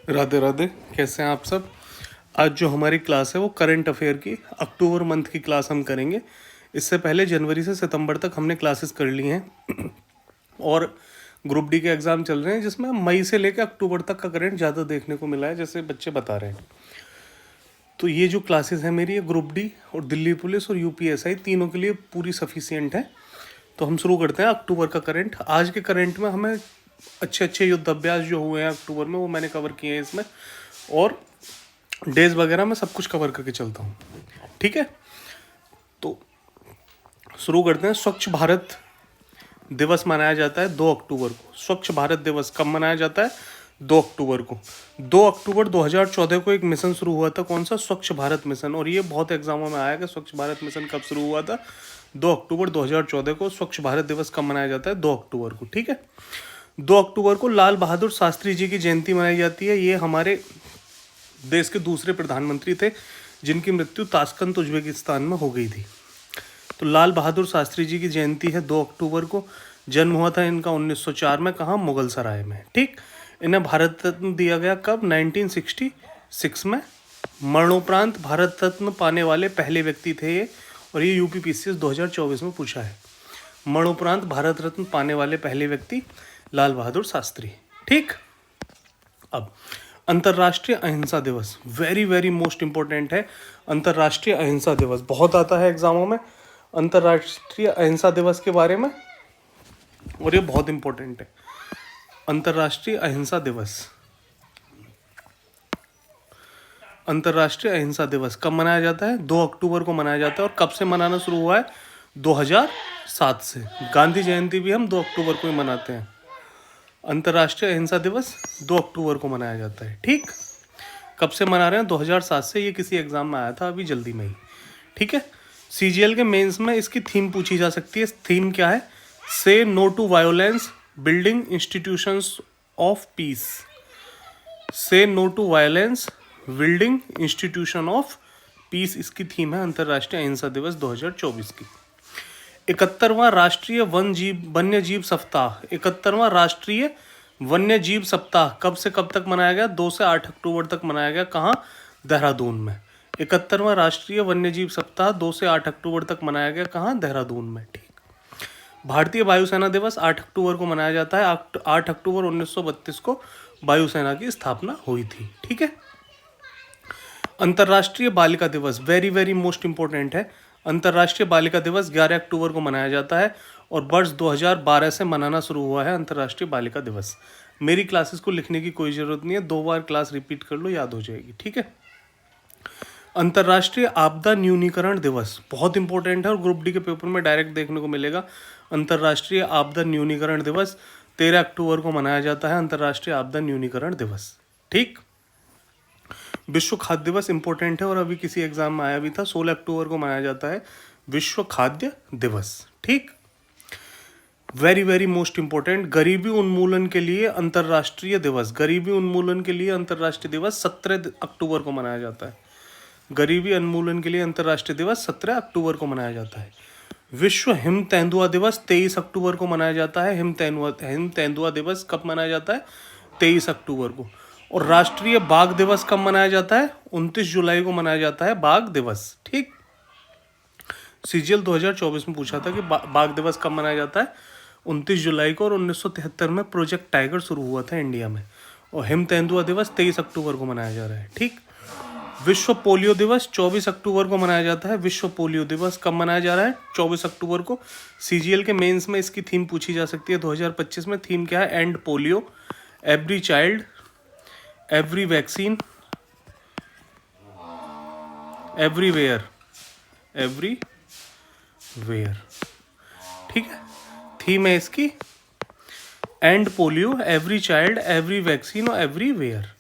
राधे राधे। कैसे हैं आप सब। आज जो हमारी क्लास है वो करंट अफेयर की अक्टूबर मंथ की क्लास हम करेंगे। इससे पहले जनवरी से सितंबर तक हमने क्लासेस कर ली हैं और ग्रुप डी के एग्ज़ाम चल रहे हैं जिसमें मई से लेकर अक्टूबर तक का करंट ज़्यादा देखने को मिला है, जैसे बच्चे बता रहे हैं। तो ये जो क्लासेस है मेरी, ये ग्रुप डी और दिल्ली पुलिस और यूपीएसआई तीनों के लिए पूरी सफिशियंट है। तो हम शुरू करते हैं अक्टूबर का करंट। आज के करंट में हमें अच्छे अच्छे युद्धाभ्यास जो हुए हैं अक्टूबर में वो मैंने कवर किए हैं इसमें, और डेज वगैरह मैं सब कुछ कवर करके चलता हूँ। ठीक है, तो शुरू करते हैं। स्वच्छ भारत दिवस मनाया जाता है 2 अक्टूबर को। स्वच्छ भारत दिवस कब मनाया जाता है? 2 अक्टूबर को। 2 अक्टूबर 2014 को एक मिशन शुरू हुआ था। कौन सा? स्वच्छ भारत मिशन। और ये बहुत एग्जामों में आया कि स्वच्छ भारत मिशन कब शुरू हुआ था। 2 अक्टूबर 2014 को स्वच्छ भारत दिवस कब मनाया जाता है? 2 अक्टूबर को। ठीक है, 2 अक्टूबर को लाल बहादुर शास्त्री जी की जयंती मनाई जाती है। ये हमारे देश के दूसरे प्रधानमंत्री थे जिनकी मृत्यु ताशकंद उज्बेकिस्तान में हो गई थी। तो लाल बहादुर शास्त्री जी की जयंती है 2 अक्टूबर को। जन्म हुआ था इनका 1904 में। कहाँ? मुगल सराय में। ठीक, इन्हें भारत रत्न दिया गया कब? 1966 में। मरणोपरांत भारत रत्न पाने वाले पहले व्यक्ति थे ये, और ये यूपीपीसीएस 2024 में पूछा है। मरणोपरांत भारत रत्न पाने वाले पहले व्यक्ति लाल बहादुर शास्त्री। ठीक, अब अंतर्राष्ट्रीय अहिंसा दिवस वेरी वेरी मोस्ट इंपॉर्टेंट है। अंतर्राष्ट्रीय अहिंसा दिवस बहुत आता है एग्जामों में, अंतर्राष्ट्रीय अहिंसा दिवस के बारे में, और ये बहुत इंपॉर्टेंट है। अंतर्राष्ट्रीय अहिंसा दिवस, अंतर्राष्ट्रीय अहिंसा दिवस कब मनाया जाता है? 2 अक्टूबर को मनाया जाता है। और कब से मनाना शुरू हुआ है? 2007 से। गांधी जयंती भी हम 2 अक्टूबर को ही मनाते हैं। अंतर्राष्ट्रीय अहिंसा दिवस 2 अक्टूबर को मनाया जाता है। ठीक, कब से मना रहे हैं? 2007 से। ये किसी एग्जाम में आया था अभी जल्दी में ही। ठीक है, सीजीएल के मेंस में इसकी थीम पूछी जा सकती है। थीम क्या है? Say no to violence, building institutions of peace. Say no to violence, building institution of peace इसकी थीम है अंतर्राष्ट्रीय अहिंसा दिवस 2024 की। 71वां राष्ट्रीय वन्य जीव सप्ताह, 71वां राष्ट्रीय वन्य जीव सप्ताह कब से कब तक मनाया गया? 2 से 8 अक्टूबर तक मनाया गया। कहाँ? देहरादून में। 71वां राष्ट्रीय वन्य जीव सप्ताह 2 से 8 अक्टूबर तक मनाया गया। कहाँ? देहरादून में। ठीक, भारतीय वायुसेना दिवस 8 अक्टूबर को मनाया जाता है। 8 अक्टूबर 1932 को वायुसेना की स्थापना हुई थी। ठीक है, अंतर्राष्ट्रीय बालिका दिवस वेरी वेरी मोस्ट इंपॉर्टेंट है। अंतर्राष्ट्रीय बालिका दिवस 11 अक्टूबर को मनाया जाता है और वर्ष 2012 से मनाना शुरू हुआ है अंतर्राष्ट्रीय बालिका दिवस। मेरी क्लासेस को लिखने की कोई ज़रूरत नहीं है, 2 बार क्लास रिपीट कर लो, याद हो जाएगी। ठीक है, अंतर्राष्ट्रीय आपदा न्यूनीकरण दिवस बहुत इंपॉर्टेंट है और ग्रुप डी के पेपर में डायरेक्ट देखने को मिलेगा। अंतर्राष्ट्रीय आपदा न्यूनीकरण दिवस 13 अक्टूबर को मनाया जाता है। अंतर्राष्ट्रीय आपदा न्यूनीकरण दिवस। ठीक, विश्व खाद्य दिवस इंपॉर्टेंट है और अभी किसी एग्जाम में आया भी था। 16 अक्टूबर को मनाया जाता है विश्व खाद्य दिवस। ठीक, वेरी वेरी मोस्ट इंपॉर्टेंट, गरीबी उन्मूलन के लिए अंतर्राष्ट्रीय दिवस। गरीबी उन्मूलन के लिए अंतर्राष्ट्रीय दिवस 17 अक्टूबर को मनाया जाता है। गरीबी उन्मूलन के लिए अंतर्राष्ट्रीय दिवस 17 अक्टूबर को मनाया जाता है। विश्व हिम तेंदुआ दिवस 23 अक्टूबर को मनाया जाता है। हिम तेंदुआ दिवस कब मनाया जाता है? 23 अक्टूबर को। और राष्ट्रीय बाघ दिवस कब मनाया जाता है? 29 जुलाई को मनाया जाता है बाघ दिवस। ठीक, सीजीएल 2024 में पूछा था कि बाघ दिवस कब मनाया जाता है? 29 जुलाई को। और 1973 में प्रोजेक्ट टाइगर शुरू हुआ था इंडिया में। और हिम तेंदुआ दिवस 23 अक्टूबर को मनाया जा रहा है। ठीक, विश्व पोलियो दिवस 24 अक्टूबर को मनाया जाता है। विश्व पोलियो दिवस कब मनाया जा रहा है? 24 अक्टूबर को। सीजीएल के मेंस में इसकी थीम पूछी जा सकती है 2025 में। थीम क्या है? And polio, every child, every vaccine, everywhere, everywhere. ठीक है, थीम है इसकी and polio, every child, every vaccine और एवरीवेयर।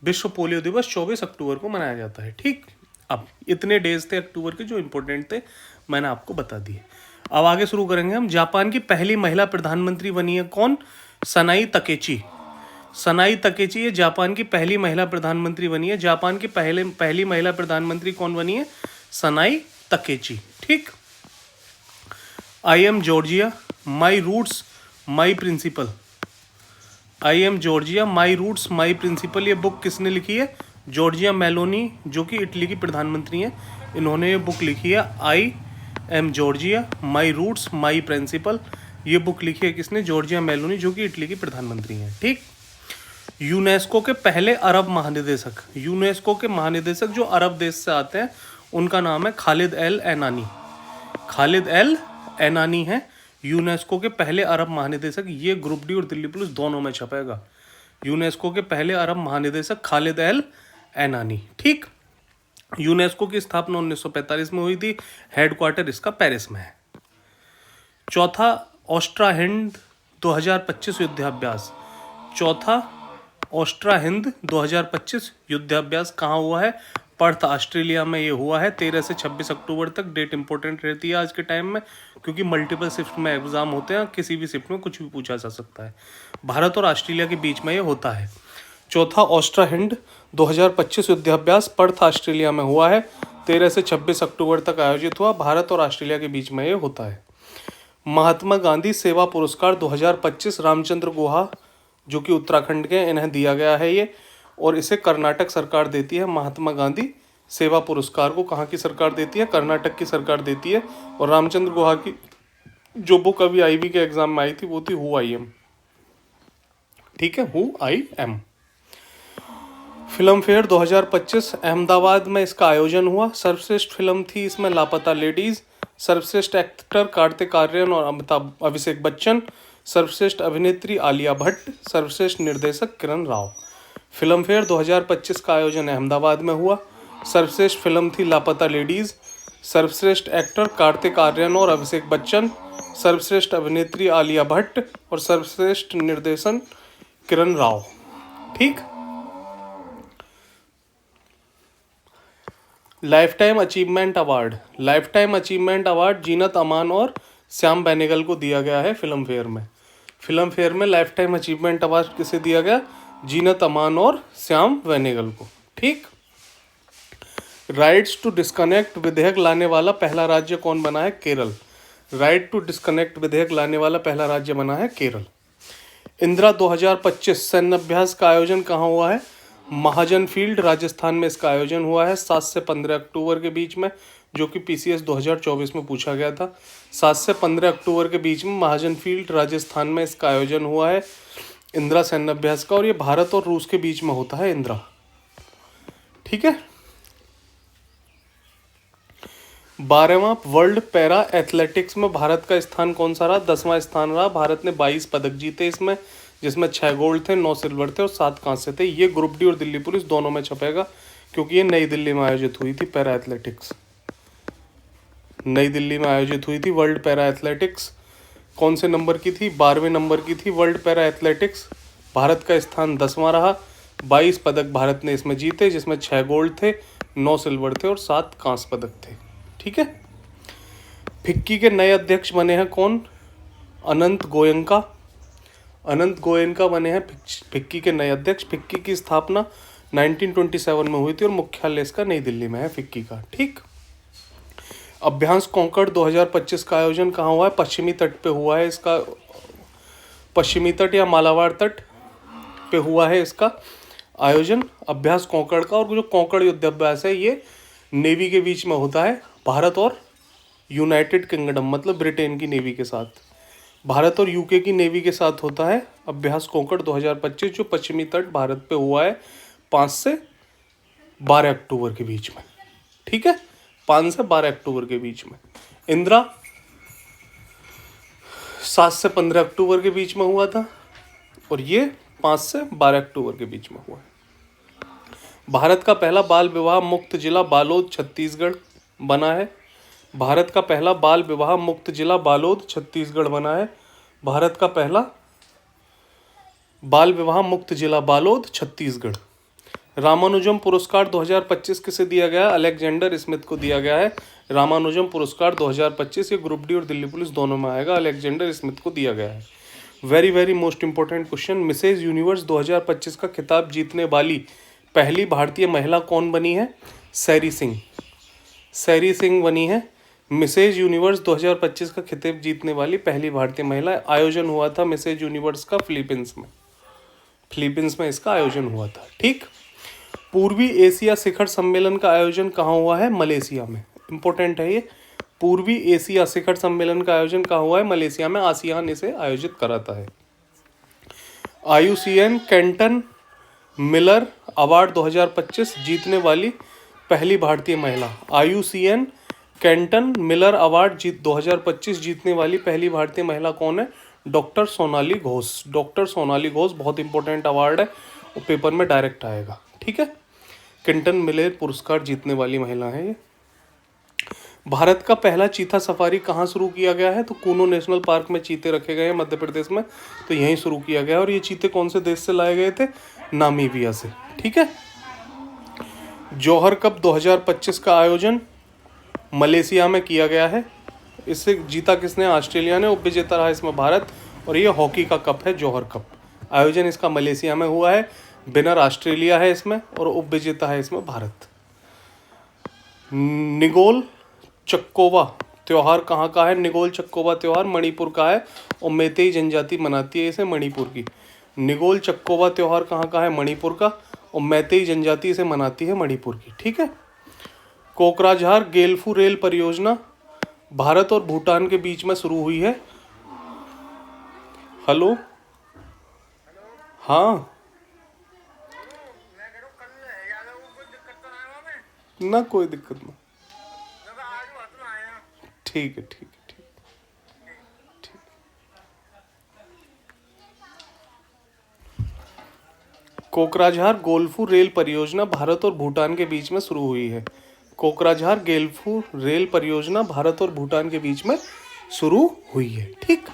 विश्व पोलियो दिवस 24 अक्टूबर को मनाया जाता है। ठीक, अब इतने डेज थे अक्टूबर के जो इंपॉर्टेंट थे, मैंने आपको बता दिए। अब आगे शुरू करेंगे हम। जापान की पहली महिला प्रधानमंत्री बनी है कौन? सनाई तकेची। सनाई तकेची ये जापान की पहली महिला प्रधानमंत्री बनी है। जापान की पहली महिला प्रधानमंत्री कौन बनी है? Sanae Takaichi. ठीक, I am Giorgia, my roots, my principle. I am Giorgia my roots my principle, ये बुक किसने लिखी है? जॉर्जिया मेलोनी, जो कि इटली की प्रधानमंत्री हैं, इन्होंने ये बुक लिखी है। I am Giorgia my roots my principle, ये बुक लिखी है किसने? जॉर्जिया मेलोनी, जो कि इटली की प्रधानमंत्री हैं। ठीक। यूनेस्को के पहले अरब महानिदेशक, यूनेस्को के महानिदेशक जो अरब देश से आते हैं, उनका नाम है खालिद एल एनानी। खालिद एल एनानी है यूनेस्को के पहले अरब महानिदेशक। ये ग्रुप डी और दिल्ली पुलिस दोनों में छपेगा। यूनेस्को के पहले अरब महानिदेशक खालिद एल एनानी। ठीक। यूनेस्को की स्थापना 1945 में हुई थी। हेडक्वार्टर इसका पेरिस में है। चौथा, ऑस्ट्रा हिंद 2025 युद्धाभ्यास। चौथा ऑस्ट्रा हिंद 2025 युद्धाभ्यास कहाँ हुआ है? पर्थ, ऑस्ट्रेलिया में ये हुआ है। 13 से 26 अक्टूबर तक। डेट इंपॉर्टेंट रहती है आज के टाइम में, क्योंकि मल्टीपल शिफ्ट में एग्जाम होते हैं, किसी भी शिफ्ट में कुछ भी पूछा जा सकता है। भारत और ऑस्ट्रेलिया के बीच में ये होता है। चौथा ऑस्ट्रा हिंद 2025 युद्धाभ्यास पर्थ, ऑस्ट्रेलिया में हुआ है। 13 से 26 अक्टूबर तक आयोजित हुआ। भारत और ऑस्ट्रेलिया के बीच में ये होता है। महात्मा गांधी सेवा पुरस्कार 2025 रामचंद्र गुहा, जो कि उत्तराखंड के, इन्हें दिया गया है ये, और इसे कर्नाटक सरकार देती है। महात्मा गांधी सेवा पुरस्कार को कहाँ की सरकार देती है? कर्नाटक की सरकार देती है। और रामचंद्र गुहा की जो बुक अभी आईबी के एग्जाम में आई थी वो थी हु आई एम। ठीक है, who I am. Film fair 2025 Ahmedabad में इसका आयोजन हुआ। सर्वश्रेष्ठ फिल्म थी इसमें लापता लेडीज। सर्वश्रेष्ठ एक्टर कार्तिक आर्यन और अभिषेक बच्चन। सर्वश्रेष्ठ अभिनेत्री आलिया भट्ट। सर्वश्रेष्ठ निर्देशक किरण राव। फिल्म फेयर 2025 का आयोजन अहमदाबाद में हुआ। सर्वश्रेष्ठ फिल्म थी लापता लेडीज। सर्वश्रेष्ठ एक्टर कार्तिक आर्यन और अभिषेक बच्चन। सर्वश्रेष्ठ अभिनेत्री आलिया भट्ट और सर्वश्रेष्ठ निर्देशन किरण राव। ठीक। Lifetime achievement award, lifetime achievement award Zeenat Aman और श्याम बेनेगल को दिया गया है फिल्म फेयर में। फिल्म फेयर में लाइफ टाइम अचीवमेंट अवार्ड किसे दिया गया? जीनत अमान और श्याम बेनेगल को। ठीक। राइट्स टू डिस्कनेक्ट विधेयक लाने वाला पहला राज्य कौन बना है? केरल। राइट टू डिस्कनेक्ट विधेयक लाने वाला पहला राज्य बना है केरल। इंदिरा 2025 सैन्य अभ्यास का आयोजन कहाँ हुआ है? महाजन फील्ड, राजस्थान में इसका आयोजन हुआ है 7 से 15 अक्टूबर के बीच में, जो कि पीसीएस 2024 में पूछा गया था। 7 से 15 अक्टूबर के बीच में महाजन फील्ड, राजस्थान में इसका आयोजन हुआ है इंदिरा सैन्य अभ्यास का, और ये भारत और रूस के बीच में होता है इंदिरा। ठीक है। 12वां वर्ल्ड पैरा एथलेटिक्स में भारत का स्थान कौन सा रहा? 10वां स्थान रहा। भारत ने 22 पदक जीते इसमें, जिसमें 6 गोल्ड थे, 9 सिल्वर थे और 7 कांस्य थे। ये ग्रुप डी और दिल्ली पुलिस दोनों में छपेगा, क्योंकि ये नई दिल्ली में आयोजित हुई थी पैरा एथलेटिक्स। नई दिल्ली में आयोजित हुई थी वर्ल्ड पैरा एथलेटिक्स। कौन से नंबर की थी? 12वें नंबर की थी वर्ल्ड पैरा एथलेटिक्स। भारत का स्थान 10वां रहा। 22 पदक भारत ने इसमें जीते, जिसमें 6 गोल्ड थे, 9 सिल्वर थे और 7 कांस्य पदक थे। ठीक है। फिक्की के नए अध्यक्ष बने हैं कौन? अनंत गोयनका। अनंत गोयनका बने हैं फिक्की के नए अध्यक्ष। फिक्की की स्थापना 1927 में हुई थी और मुख्यालय इसका नई दिल्ली में है फिक्की का। ठीक। अभ्यांस कॉन्कॉर्ड 2025 का आयोजन कहाँ हुआ है? पश्चिमी तट पे हुआ है इसका। पश्चिमी तट या मालाबार तट पे हुआ है इसका आयोजन अभ्यास कॉन्कॉर्ड का। और जो कॉन्कॉर्ड युद्धाभ्यास है ये नेवी के बीच में होता है, भारत और यूनाइटेड किंगडम मतलब ब्रिटेन की नेवी के साथ, भारत और यूके की नेवी के साथ होता है अभ्यास कॉन्कॉर्ड 2025, जो पश्चिमी तट भारत पे हुआ है 5 से 12 अक्टूबर के बीच में। ठीक है, 5 से 12 अक्टूबर के बीच में। इंदिरा 7 से 15 अक्टूबर के बीच में हुआ था और ये 5 से 12 अक्टूबर के बीच में हुआ है। भारत का पहला बाल विवाह मुक्त जिला बालोद छत्तीसगढ़ बना है। भारत का पहला बाल विवाह मुक्त जिला बालोद छत्तीसगढ़ बना है। भारत का पहला बाल विवाह मुक्त जिला बालोद छत्तीसगढ़। रामानुजम पुरस्कार 2025 किसे दिया गया? अलेक्जेंडर स्मिथ को दिया गया है रामानुजम पुरस्कार 2025। ये ग्रुप डी और दिल्ली पुलिस दोनों में आएगा। अलेक्जेंडर स्मिथ को दिया गया है। Very very most important question, Mrs Universe 2025 का खिताब जीतने वाली पहली भारतीय महिला कौन बनी है? सैरी सिंह। सैरी सिंह बनी है मिसेज यूनिवर्स 2025 का खिताब जीतने वाली पहली भारतीय महिला। आयोजन हुआ था मिसेज यूनिवर्स का फिलीपींस में। फिलीपींस में इसका आयोजन हुआ था। ठीक। पूर्वी एशिया शिखर सम्मेलन का आयोजन कहाँ हुआ है? मलेशिया में। इंपॉर्टेंट है ये। पूर्वी एशिया शिखर सम्मेलन का आयोजन कहाँ हुआ है? मलेशिया में। आसियान इसे आयोजित कराता है। आईयूसीएन कैंटन मिलर अवार्ड 2025 जीतने वाली पहली भारतीय महिला। आईयूसीएन कैंटन मिलर अवार्ड 2025 जीतने वाली पहली भारतीय महिला कौन है? डॉक्टर सोनाली घोष। डॉक्टर सोनाली घोष बहुत इंपॉर्टेंट अवार्ड है, वो पेपर में डायरेक्ट आएगा। ठीक है। कैंटन मिलर पुरस्कार जीतने वाली महिला है ये। भारत का पहला चीता सफारी कहाँ शुरू किया गया है? तो कूनो नेशनल पार्क में चीते रखे गए हैं मध्य प्रदेश में, तो यहीं शुरू किया गया है। और ये चीते कौन से देश से लाए गए थे? नामीबिया से। ठीक है। जौहर कप 2025 का आयोजन मलेशिया में किया गया है। इससे जीता किसने? ऑस्ट्रेलिया ने। उपविजेता रहा इसमें भारत। और ये हॉकी का कप है, जौहर कप। आयोजन इसका मलेशिया में हुआ है। विनर ऑस्ट्रेलिया है इसमें और उपविजेता है इसमें भारत। निगोल चक्कोवा त्योहार कहाँ का है? निगोल चक्कोवा त्योहार मणिपुर का है और मेतेई जनजाति मनाती है इसे, मणिपुर की। निगोल चक्कोवा त्योहार कहाँ का है? मणिपुर का। और मेतेई जनजाति इसे मनाती है मणिपुर की। ठीक है। कोकराझार गेलफू रेल परियोजना भारत और भूटान के बीच में शुरू हुई है। हेलो। हाँ ना, कोई दिक्कत नहीं। ठीक है, ठीक है, ठीक। कोकराझार गोलफू रेल परियोजना भारत और भूटान के बीच में शुरू हुई है। कोकराझार गेलफू रेल परियोजना भारत और भूटान के बीच में शुरू हुई है। ठीक।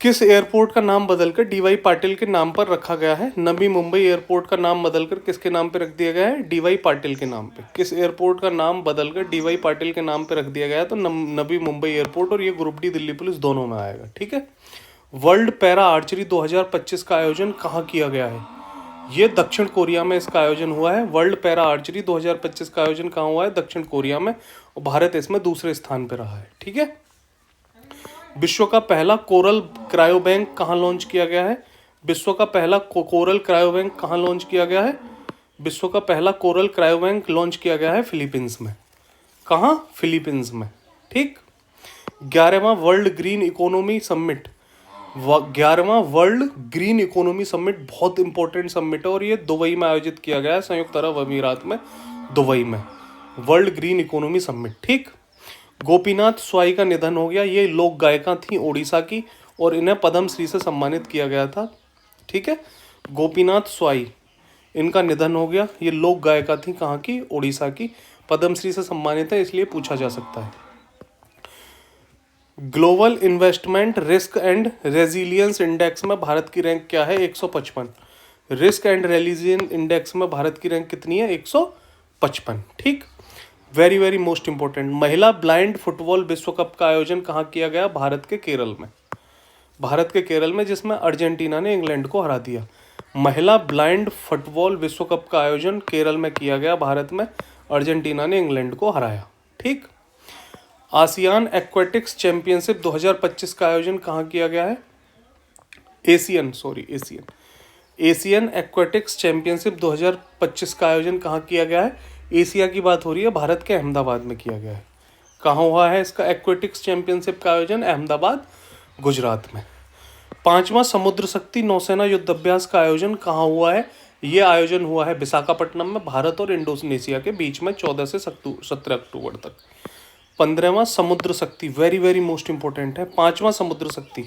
किस एयरपोर्ट का नाम बदलकर डीवाई पाटिल के नाम पर रखा गया है? नवी मुंबई एयरपोर्ट का नाम बदलकर किसके नाम पे रख दिया गया है? डीवाई पाटिल के नाम पे। किस एयरपोर्ट का नाम बदलकर डीवाई पाटिल के नाम पे रख दिया गया है? तो नवी मुंबई एयरपोर्ट। और ये ग्रुप डी दिल्ली पुलिस दोनों में आएगा। ठीक है। वर्ल्ड पैरा आर्चरी 2025 का आयोजन कहाँ किया गया है? ये दक्षिण कोरिया में इसका आयोजन हुआ है। वर्ल्ड पैरा आर्चरी 2025 का आयोजन कहाँ हुआ है? दक्षिण कोरिया में। और भारत इसमें दूसरे स्थान पर रहा है। ठीक है। विश्व का पहला कोरल क्रायो बैंक कहाँ लॉन्च किया गया है? विश्व का पहला कोरल क्रायो बैंक कहाँ लॉन्च किया गया है? विश्व का पहला कोरल क्रायो बैंक लॉन्च किया गया है फिलीपींस में। कहाँ? फिलीपींस में। ठीक। 11वां वर्ल्ड ग्रीन इकोनॉमी समिट। 11वां वर्ल्ड ग्रीन इकोनॉमी समिट बहुत इंपॉर्टेंट समिट है और ये दुबई में आयोजित किया गया है, संयुक्त अरब अमीरात में, दुबई में। World green economy summit. ठीक। गोपीनाथ स्वाई का निधन हो गया। ये लोक गायिका थी ओडिशा की और इन्हें पद्मश्री से सम्मानित किया गया था। ठीक है। गोपीनाथ स्वाई, इनका निधन हो गया। ये लोक गायिका थी कहाँ की? ओडिशा की। पद्मश्री से सम्मानित है, इसलिए पूछा जा सकता है। Global investment risk and resilience index में भारत की रैंक क्या है? 155। रिस्क एंड रेजिलियंस इंडेक्स में भारत की रैंक कितनी है? 155। ठीक। वेरी वेरी मोस्ट इंपॉर्टेंट, महिला ब्लाइंड फुटबॉल विश्व कप का आयोजन कहाँ किया गया? भारत के केरल में। भारत के केरल में, जिसमें अर्जेंटीना ने इंग्लैंड को हरा दिया। महिला ब्लाइंड फुटबॉल विश्व कप का आयोजन केरल में किया गया। भारत में अर्जेंटीना ने इंग्लैंड को हराया। ठीक। आसियान एक्वेटिक्स चैंपियनशिप 2025 का आयोजन कहाँ किया गया है? एशियन एक्वेटिक्स चैंपियनशिप 2025 का आयोजन कहाँ किया गया है? एशिया की बात हो रही है, भारत के अहमदाबाद में किया गया है। कहाँ हुआ है इसका एक्वेटिक्स चैंपियनशिप का आयोजन? अहमदाबाद, गुजरात में। 5वां समुद्र शक्ति नौसेना युद्धाभ्यास का आयोजन कहाँ हुआ है? ये आयोजन हुआ है विशाखापट्टनम में, भारत और इंडोनेशिया के बीच में 14 से 17 अक्टूबर तक। 15वां समुद्र शक्ति, वेरी वेरी मोस्ट इंपॉर्टेंट है। 5वां समुद्र शक्ति,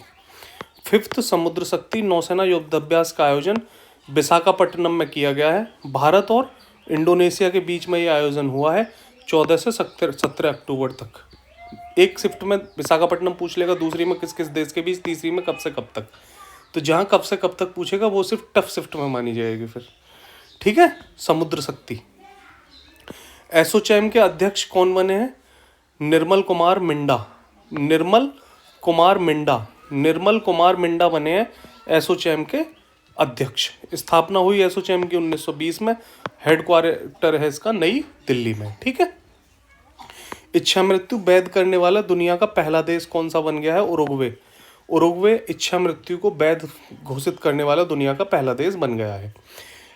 5th समुद्र शक्ति नौसेना युद्धाभ्यास का आयोजन विशाखापट्टनम में किया गया है। भारत और इंडोनेशिया के बीच में ये आयोजन हुआ है 14 से 17 अक्टूबर तक। एक शिफ्ट में विशाखापट्टनम पूछ लेगा, दूसरी में किस किस देश के बीच, तीसरी में कब से कब तक। तो जहाँ कब से कब तक पूछेगा वो सिर्फ टफ शिफ्ट में मानी जाएगी फिर। ठीक है। समुद्र शक्ति। एसोचैम के अध्यक्ष कौन बने हैं? निर्मल कुमार मिंडा बने हैं एसोचैम के अध्यक्ष। स्थापना हुई एसोचैम की 1920 में। हेडक्वार्टर है इसका नई दिल्ली में। ठीक है। इच्छा मृत्यु वैध करने वाला दुनिया का पहला देश कौन सा बन गया है? उरुग्वे। उरुग्वे इच्छा मृत्यु को वैध घोषित करने वाला दुनिया का पहला देश बन गया है।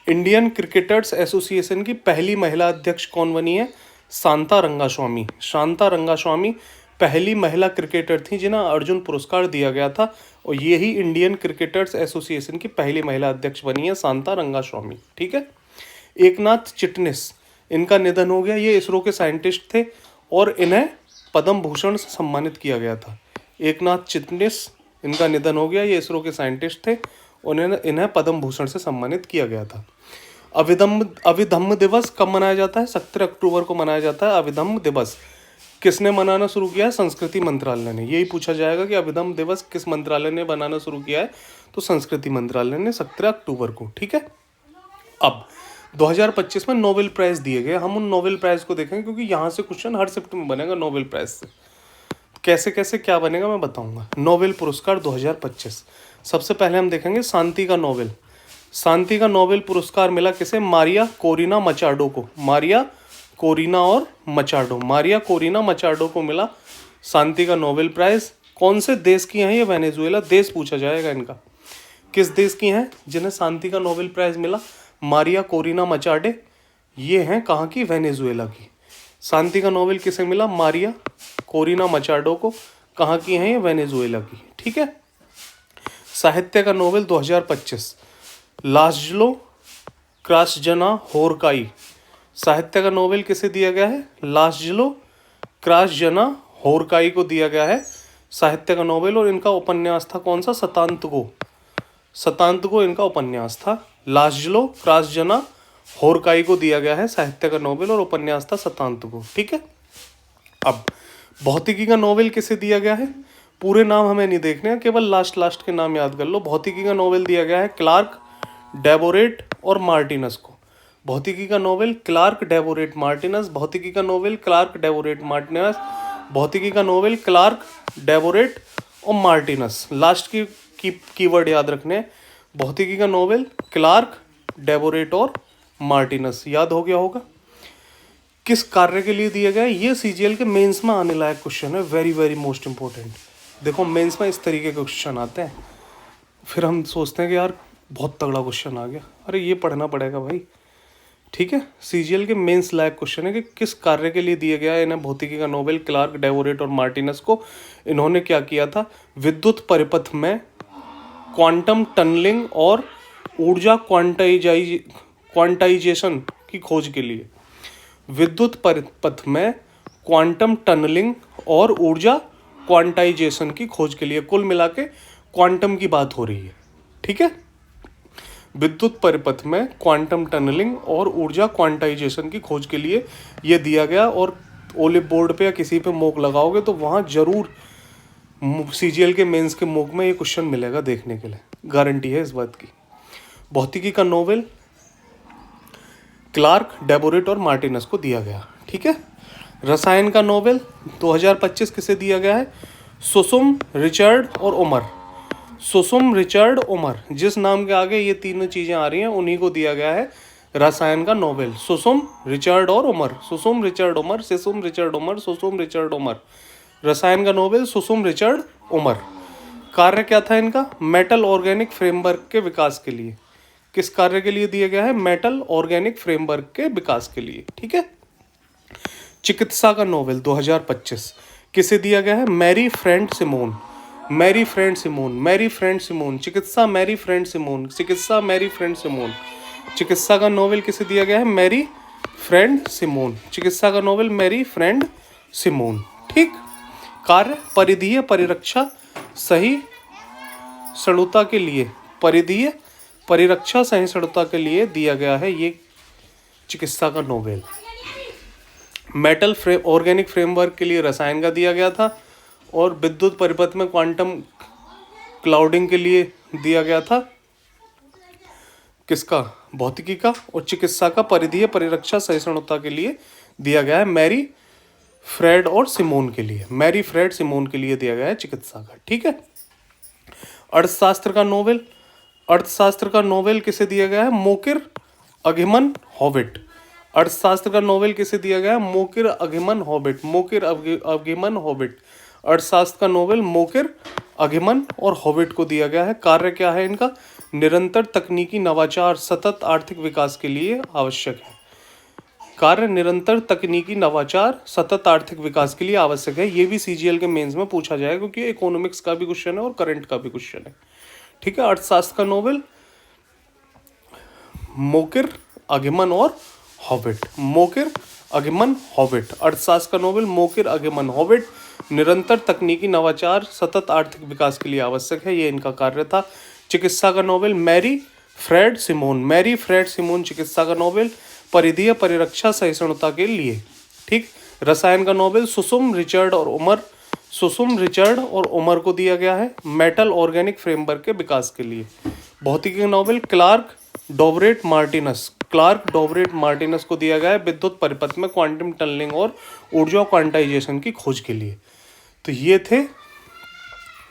इंडियन क्रिकेटर्स एसोसिएशन की पहली महिला अध्यक्ष कौन बनी है? शांता रंगास्वामी। शांता रंगास्वामी पहली महिला क्रिकेटर थी जिन्हें अर्जुन पुरस्कार दिया गया था, और यही इंडियन क्रिकेटर्स एसोसिएशन की पहली महिला अध्यक्ष बनी है, शांता रंगास्वामी। ठीक है। एकनाथ चिटनिस, इनका निधन हो गया। ये इसरो के साइंटिस्ट थे और इन्हें पद्म भूषण से सम्मानित किया गया था। एकनाथ चिटनिस, इनका निधन हो गया। ये इसरो के साइंटिस्ट थे और इन्हें पद्म भूषण से सम्मानित किया गया था। अभिधम्म दिवस कब मनाया जाता है? 17 अक्टूबर को मनाया जाता है अभिधम्म दिवस। किसने मनाना शुरू किया है? संस्कृति मंत्रालय ने। यही पूछा जाएगा कि अभिधम्म दिवस किस मंत्रालय ने बनाना शुरू किया है, तो संस्कृति मंत्रालय ने 17 अक्टूबर को। ठीक है। अब 2025 में नोबेल प्राइज दिए गए। हम उन नोबेल प्राइज को देखेंगे क्योंकि यहाँ से क्वेश्चन हर शिफ्ट में बनेगा नोबेल प्राइज से। कैसे कैसे क्या बनेगा मैं बताऊंगा। नोबेल पुरस्कार 2025, सबसे पहले हम देखेंगे शांति का नोबेल। शांति का नोबेल पुरस्कार मिला किसे? मारिया कोरिना मचाडो को। मारिया कोरिना और मचाडो, मारिया कोरिना मचाडो को मिला शांति का नोबेल प्राइज। कौन से देश की हैं ये? वेनेजुएला। देश पूछा जाएगा इनका, किस देश की हैं जिन्हें शांति का नोबेल प्राइज मिला? मारिया कोरिना मचाडे, ये हैं कहाँ की? वेनेजुएला की। शांति का नोबेल किसे मिला? मारिया कोरिना मचाडो को। कहाँ की हैं ये? वेनेजुएला की। ठीक है। साहित्य का नोबेल 2025, लाज़लो क्रास्जना होरकाई। साहित्य का नोबेल किसे दिया गया है? लाज़लो क्रास्जना होरकाई को दिया गया है साहित्य का नोबेल। और इनका उपन्यास था कौन सा? शतांतको। शतांतको इनका उपन्यास था। लाज़लो क्रास्जना होरकाई को दिया गया है साहित्य का नोबेल और उपन्यास था शतांतको। ठीक है। अब भौतिकी का नोबेल किसे दिया गया है? पूरे नाम हमें नहीं देखने हैं, केवल लास्ट के नाम याद कर लो। भौतिकी का नोबेल दिया गया है क्लार्क, डेबोरेट और मार्टिनस को। भौतिकी का नोबेल क्लार्क, डेबोरेट, मार्टिनस। भौतिकी का नोबेल क्लार्क, डेबोरेट, मार्टिनस। भौतिकी का नोबेल क्लार्क, डेबोरेट और मार्टिनस। लास्ट की कीवर्ड याद रखने हैं। भौतिकी का नोबेल क्लार्क, डेबोरेट और मार्टिनस। याद हो गया होगा। किस कार्य के लिए दिया गया है? ये सीजीएल के मेंस में आने लायक क्वेश्चन है, वेरी वेरी मोस्ट इंपॉर्टेंट। देखो मेंस में इस तरीके के क्वेश्चन आते हैं, फिर हम सोचते हैं कि यार बहुत तगड़ा क्वेश्चन आ गया, अरे ये पढ़ना पड़ेगा भाई। ठीक है। सीजीएल के मेंस लायक क्वेश्चन है कि किस कार्य के लिए दिया गया है इन्हें भौतिकी का नोबेल क्लार्क, डेबोरेट और मार्टिनस को। इन्होंने क्या किया था? विद्युत परिपथ में क्वांटम टनलिंग और ऊर्जा क्वांटाइजेशन की खोज के लिए। विद्युत परिपथ में क्वांटम टनलिंग और ऊर्जा क्वांटाइजेशन की खोज के लिए। कुल मिला के क्वांटम की बात हो रही है। ठीक है। विद्युत परिपथ में क्वांटम टनलिंग और ऊर्जा क्वांटाइजेशन की खोज के लिए ये दिया गया। और ओलिव बोर्ड पे या किसी पे मोक लगाओगे तो वहाँ जरूर सीजीएल के मेंस के मोक में ये क्वेश्चन मिलेगा देखने के लिए, गारंटी है इस बात की। भौतिकी का नोबेल क्लार्क, डेबोरेट और मार्टिनस को दिया गया। ठीक है। रसायन का नोबेल 2025 किसे दिया गया है? सुसुम, रिचर्ड और उमर। सुसुम, रिचर्ड, उमर, जिस नाम के आगे ये तीनों चीज़ें आ रही हैं उन्हीं को दिया गया है रसायन का नोबेल। सुसुम, रिचर्ड और Omar. Susumu, Richard, Omar. Susumu, Richard, Omar. Susumu, Richard, Omar. रसायन का नोबेल सुसुम, रिचर्ड, उमर। कार्य क्या था इनका? मेटल ऑर्गेनिक फ्रेमवर्क के विकास के लिए। किस कार्य के लिए दिया गया है? मेटल ऑर्गेनिक फ्रेमवर्क के विकास के लिए। ठीक है। चिकित्सा का नोबेल 2025 किसे दिया गया है? Mary Friend Simon. Mary Friend Simon, Mary Friend Simon. चिकित्सा, मैरी फ्रेंड सिमोन। चिकित्सा, मैरी फ्रेंड सिमोन। चिकित्सा का नोबेल किसे दिया गया है? Mary Friend Simon. चिकित्सा का नोबेल मैरी फ्रेंड सिमोन। ठीक। कार्य परिधीय परिरक्षा सहिष्णुता के लिए, परिधीय परिरक्षा सहिष्णुता के लिए दिया गया है ये चिकित्सा का नोबेल। मेटल ऑर्गेनिक फ्रेमवर्क के लिए रसायन का दिया गया था और विद्युत परिपथ में क्वांटम क्लाउडिंग के लिए दिया गया था किसका? भौतिकी का। और चिकित्सा का परिधीय परिरक्षा सहिष्णुता के लिए दिया गया है मैरी फ्रेड और सिमोन के लिए। मैरी फ्रेड सिमोन के लिए दिया गया है चिकित्सा का। ठीक है। अर्थशास्त्र का नोबेल, अर्थशास्त्र का नोबेल किसे दिया गया है? Mokyr Aghion Howitt. अर्थशास्त्र का नोबेल किसे दिया गया है? Mokyr Aghion Howitt. Mokyr Aghion Howitt. अर्थशास्त्र का नोबेल मोकिर, अगिमन और हॉविट को दिया गया है। कार्य क्या है इनका? निरंतर तकनीकी नवाचार सतत आर्थिक विकास के लिए आवश्यक है। कार्य निरंतर तकनीकी नवाचार सतत आर्थिक विकास के लिए आवश्यक है। ये भी सीजीएल के मेंस में पूछा जाएगा क्योंकि इकोनॉमिक्स का भी क्वेश्चन है और करंट का भी क्वेश्चन है। ठीक है, अर्थशास्त्र का नोबेल मोकिर, अगिमन और हॉविट। मोकिर, अगिमन, हॉविट। अर्थशास्त्र का नोबेल मोकिर, अगिमन, हॉविट। निरंतर तकनीकी नवाचार सतत आर्थिक विकास के लिए आवश्यक है, ये इनका कार्य था। चिकित्सा का Nobel Mary Fred Simon. Mary Fred Simon चिकित्सा का नोबेल परिधीय परिरक्षा सहिष्णुता के लिए। ठीक। रसायन का नोबेल सुसुम रिचर्ड और उमर को दिया गया है मेटल ऑर्गेनिक फ्रेमवर्क के विकास के लिए। भौतिकी का नोबेल क्लार्क डोवरेट मार्टिनस को दिया गया है विद्युत परिपथ में क्वांटम टनलिंग और ऊर्जा क्वांटाइजेशन की खोज के लिए। तो ये थे।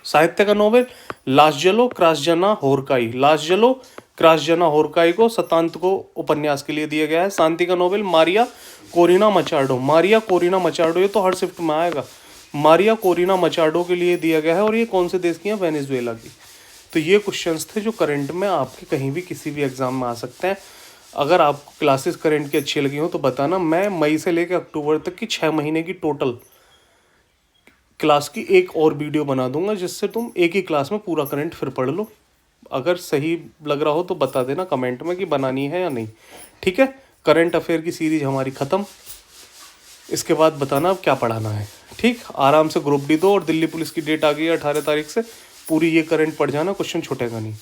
साहित्य का नोबेल लास्जलो क्रासजना होरकाई को सतांत को उपन्यास के लिए दिया गया है। शांति का नोबेल मारिया कोरिना मचाडो, ये तो हर शिफ्ट में आएगा। मारिया कोरिना मचाडो के लिए दिया गया है और ये कौन से देश की है? वेनेजुएला की। तो ये क्वेश्चंस थे जो करंट में आपके कहीं भी किसी भी एग्जाम में आ सकते हैं। अगर आपको क्लासेस करंट की अच्छी लगी हो तो बताना। मैं मई से लेकर अक्टूबर तक की 6 महीने की टोटल क्लास की एक और वीडियो बना दूंगा जिससे तुम एक ही क्लास में पूरा करंट फिर पढ़ लो। अगर सही लग रहा हो तो बता देना कमेंट में कि बनानी है या नहीं। ठीक है, करंट अफेयर की सीरीज हमारी ख़त्म। इसके बाद बताना अब क्या पढ़ाना है। ठीक, आराम से ग्रुप डी दो और दिल्ली पुलिस की डेट आ गई है 18 तारीख से। पूरी ये करंट पढ़ जाना, क्वेश्चन छूटेगा नहीं।